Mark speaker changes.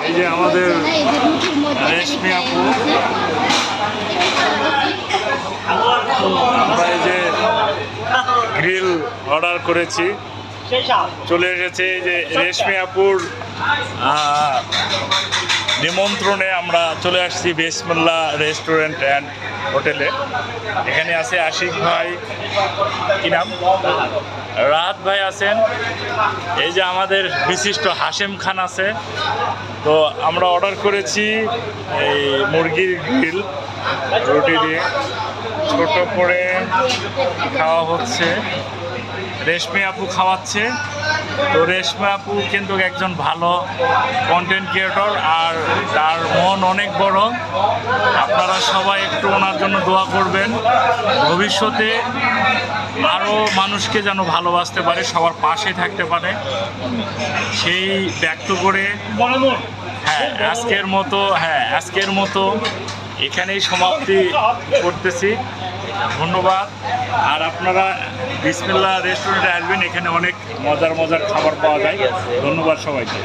Speaker 1: এই যে আমাদের রেশমি আপু, আমরা এই যে গ্রিল অর্ডার করেছি, চলে এসেছে। এই যে রেশমি আপুর নিমন্ত্রণে আমরা চলে আসছি বিসমিল্লাহ রেস্টুরেন্ট অ্যান্ড হোটেলে। এখানে আছে আশিক ভাই, কি নাম, রাহাত ভাই আছেন। এই যে আমাদের বিশিষ্ট হাশেম খান আছে। তো আমরা অর্ডার করেছি এই মুরগির গ্রিল রুটি দিয়ে, ছোট করে খাওয়া হচ্ছে। রেশমি আপু খাওয়াচ্ছে। তো রেশমি আপু কিন্তু একজন ভালো কন্টেন্ট ক্রিয়েটর, আর তার মন অনেক বড়। আপনারা সবাই একটু ওনার জন্য দোয়া করবেন, ভবিষ্যতে আরও মানুষকে যেন ভালোবাসতে পারে, সবার পাশে থাকতে পারে, সেই ব্যক্ত করে আজকের মতো এখানেই সমাপ্তি করতেছি। ধন্যবাদ। আর আপনারা বিসমিল্লাহ রেস্টুরেন্টে আসবেন, এখানে অনেক মজার খাবার পাওয়া যায়। ধন্যবাদ সবাইকে।